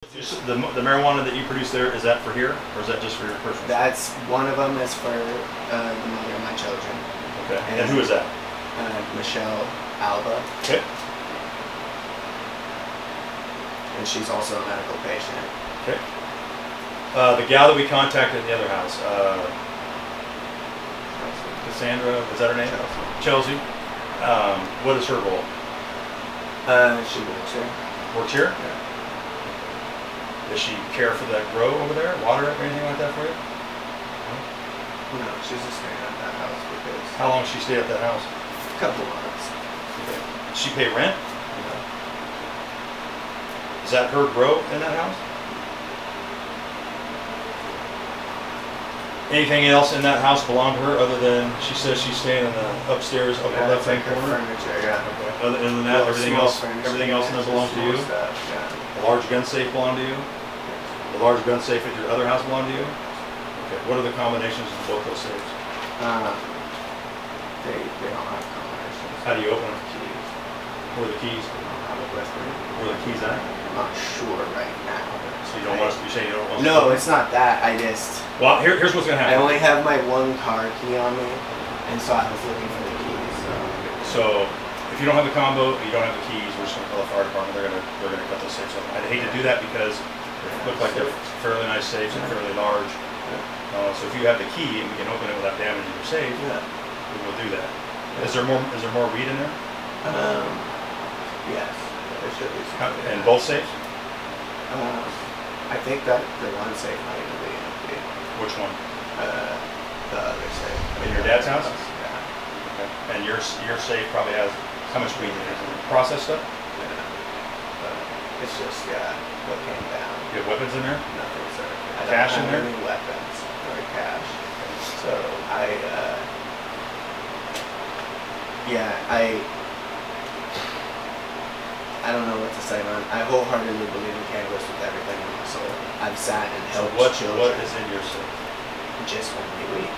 The marijuana that you produce there, is that for here, or is that just for your personal? That's one of them is for the mother of my children. Okay. And who is that? Michelle Alba. Okay. And she's also a medical patient. Okay. The gal that we contacted in the other house, Cassandra, is that her name? Chelsea. What is her role? She works here. Works here? Yeah. Does she care for that grow over there? Water it or anything like that for you? No, she's just staying at that house because. How long does she stay at that house? A couple months. Okay. Does she pay rent? Yeah. Is that her grow in that house? Anything else in that house belong to her other than she says she's staying in the upstairs upper left hand corner? Furniture, yeah. Okay. Other than that, everything else in there belongs to you? Stuff, yeah. The large gun safe belong to you? The large gun safe at your other house belong to you? Okay. What are the combinations of both those safes? They don't have combinations. How do you open them? Keys. Where are the keys? They don't have a whisper. Where are the keys at? I'm not sure right now. So you don't want us to be saying you don't want us to? No, it's not that. I just. Well, here's what's going to I happen. only have my one car key on me, and so I was looking for the keys. So if you don't have the combo, you don't have the keys, we're just going to call the fire department. They're going to cut those safes open. I'd hate to do that because they look like they're fairly nice safes and fairly large. So if you have the key and we can open it without damaging your safe, we will do that. Is there more weed in there? Yes, there should be some. In both safes? I think that the one safe might even be empty. Which one? The other safe. In your dad's house? Yeah. Okay. And your safe probably has how much weed in it? Processed stuff? Yeah. But it's just what came down. You have weapons in there? Nothing, sir. I Cash don't in have there? any weapons or cash. So I don't know what to say, man. I wholeheartedly believe in cannabis with everything in my soul. I've sat and So helped children. what is in your safe? Just only weed.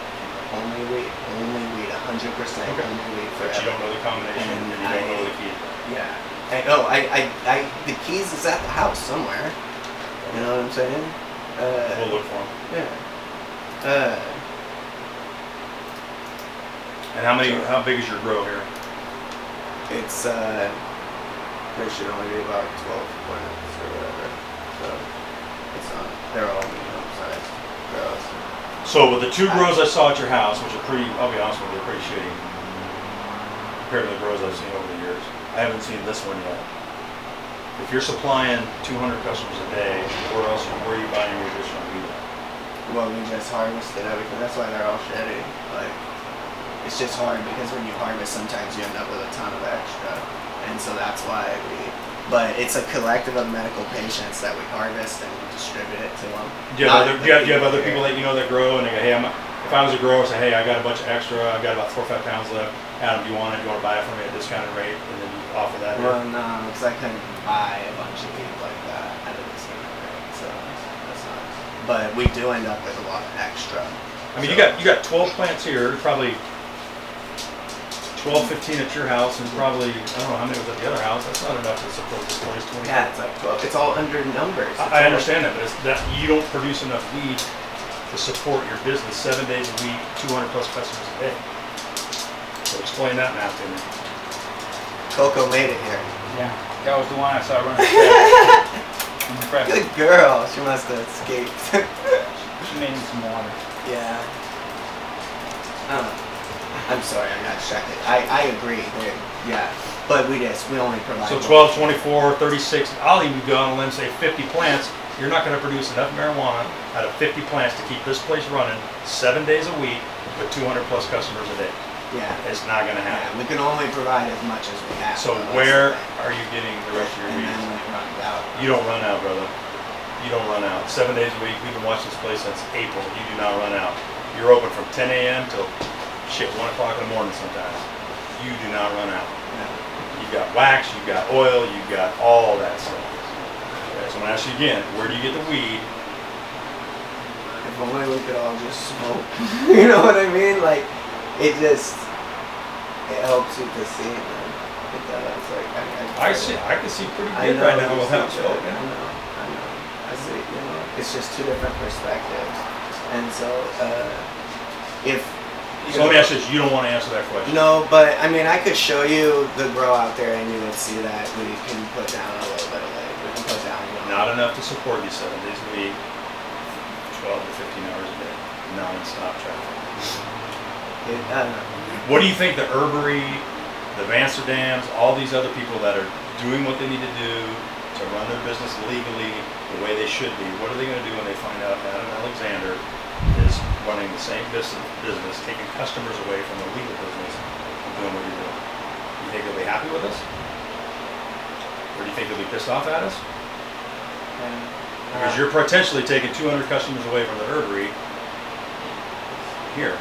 Only weed. Only weed. 100%. Okay. Only weed But forever. you don't know the combination and you don't know the key. Yeah. The keys is at the house somewhere. You know what I'm saying? We'll look for them. Yeah. And how big is your grow here? It's there should only be about 12 plants or whatever. So it's they're all medium sized grows. So with the two grows I saw at your house, which are pretty, I'll be honest with you, they're pretty shitty compared to the grows I've seen over the years. I haven't seen this one yet. If you're supplying 200 customers a day, where are you buying your additional weed at? Well, we just harvested everything. That's why they're all shitty. Like, it's just hard because when you harvest, sometimes you end up with a ton of extra. And so that's why but it's a collective of medical patients that we harvest and distribute it to them. Do you have other people that you know that grow and they go, hey, if I was a grower, say, hey, I got a bunch of extra, I've got about 4 or 5 pounds left. Adam, do you want it? Do you want to buy it from me at a discounted rate? And then you offer that? Well, no, because I couldn't buy a bunch of weed like that at a discounted rate. So that's not. But we do end up with a lot of extra. I mean, so, you got 12 plants here, probably 12, 15 at your house, and probably, I don't know how many was at the other house. That's not enough to support this place 20. Yeah, it's like 12. It's all under numbers. I understand that, but you don't produce enough weed to support your business 7 days a week, 200 plus customers a day. So explain that math to me. Coco made it here. Yeah, that was the one I saw running fast. Impressive. Good girl. She must have escaped. She made me some water. Yeah. I'm sorry, I got distracted. I agree. Yeah, but we only provide. So 12, 24, 36. I'll even go on a limb and say 50 plants. You're not going to produce enough marijuana out of 50 plants to keep this place running 7 days a week with 200 plus customers a day. Yeah. It's not going to happen. Yeah, we can only provide as much as we have. So where are you getting the rest of your weed? And then when it runs out. You don't run out, brother. You don't run out. 7 days a week. We've been watching this place since April. You do not run out. You're open from 10 a.m. till 1 o'clock in the morning sometimes. You do not run out. Yeah. You've got wax, you've got oil, you've got all that stuff. Okay, so I'm going to ask you again, where do you get the weed? If only we could all just smoke. You know what I mean? Like, it helps you to see, man. It does. Like, I can see pretty good right now without smoking. I know. honestly. You know, it's just two different perspectives. And so, if So let me ask you this, you don't want to answer that question. no, but I mean, I could show you the grow out there, and you would see that we can put down a little bit of weight. We can put down, you know, Not enough to support you 7 days a week, 12 to 15 hours a day, non-stop traffic. What do you think the Herbery, the Amsterdams, all these other people that are doing what they need to do to run their business legally the way they should be, what are they going to do when they find out Adam Alexander is running the same business, taking customers away from the legal business and doing what you're doing? You think they'll be happy with us? Or do you think they'll be pissed off at us? Because you're potentially taking 200 customers away from the Herbery here.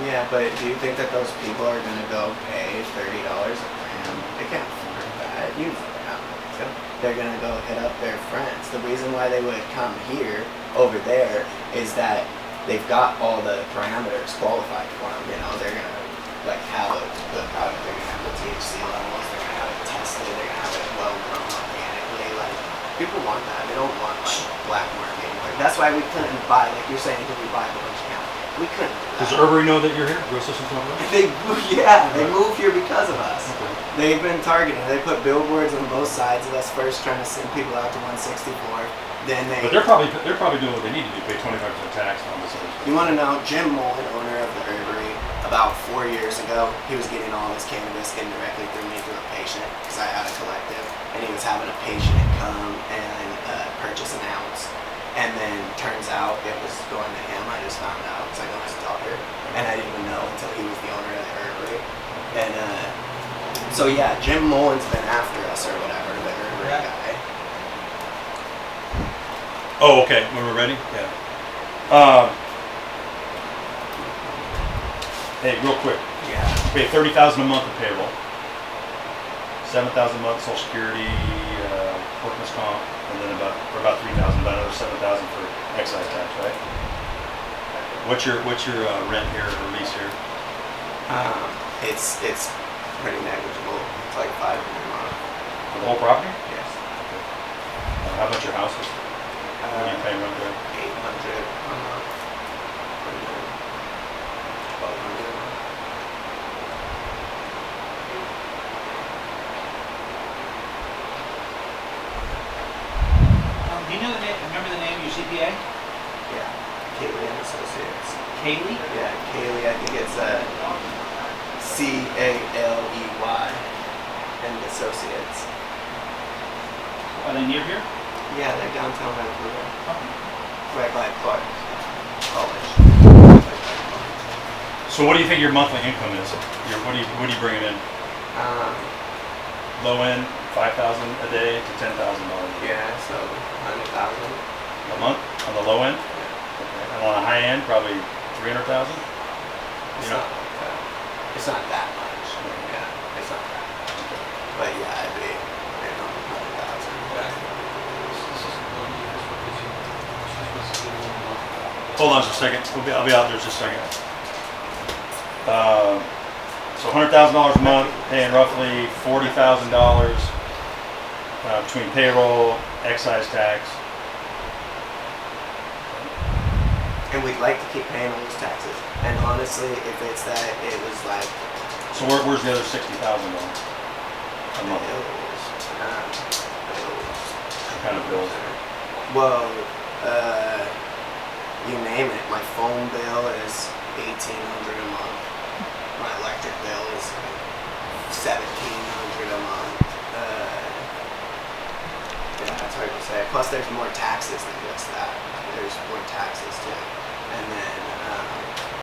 yeah, but do you think that those people are going to go pay $30 a gram? They can't afford that. You know that. So they're going to go hit up their friends. The reason why they would come here over there is that they've got all the parameters qualified for them. You know, they're going to like have a good product. They're going to have the THC levels. They're going to have it tested. They're going to have it well grown organically. Like, people want that. They don't want like black market. Like, that's why we couldn't buy, like you're saying, could we buy a bunch of hemp? We couldn't. Does Herbery know that you're here? Grow Systems North? They moved here because of us. They've been targeting. They put billboards on both sides of us first, trying to send people out to 164. Then they. But they're probably doing what they need to do, pay 25% tax on this. You want to know Jim Mullen, owner of the Herbery, about 4 years ago, he was getting all his cannabis indirectly through me through a patient because I had a collective, and he was having a patient come and purchase an ounce. And then turns out it was going to him. I just found out because I know his daughter, and I didn't even know until he was the owner of the Herbery. And so yeah, Jim Mullen's been after us or whatever, the Herbery guy. Oh, okay. When we're ready? Yeah. Hey, real quick. Yeah. Pay $30,000 a month in payroll, $7,000 a month Social Security, workman's comp, and then about $3,000, about another $7,000 for excise tax, right? What's your rent here or lease here? It's pretty negligible. It's like $500 a month. For the whole property? Yes. How about your houses? What do you pay rent there? 800 a month. 1200 a month. Do you know the name? Remember the name of your CPA? Yeah. Kaylee and Associates. Kaylee? Yeah, Kaylee. I think it's C-A-L-E-Y and Associates. Are they near here? Yeah, they're downtown Vancouver. Okay. Right by Clark College. So what do you think your monthly income is? What are you bringing in? Low end, $5,000 a day to $10,000 a day. Yeah, so 100,000. A month on the low end? Okay. And on the high end, probably 300,000? It's You know? it's not that much. Yeah, it's not that much. But yeah, it'd be, 100,000. Hold on just a second. I'll be out there just a second. So $100,000 a month, paying roughly $40,000 between payroll, excise tax. And we'd like to keep paying all those taxes. And honestly, if it's that, it was like So where's the other $60,000 a month? bills. What kind of bills? Well, you name it. My phone bill is $1,800 a month. My electric bill is $1,700 a month. Yeah, it's hard to say. Plus, there's more taxes than just that. There's more taxes too. And then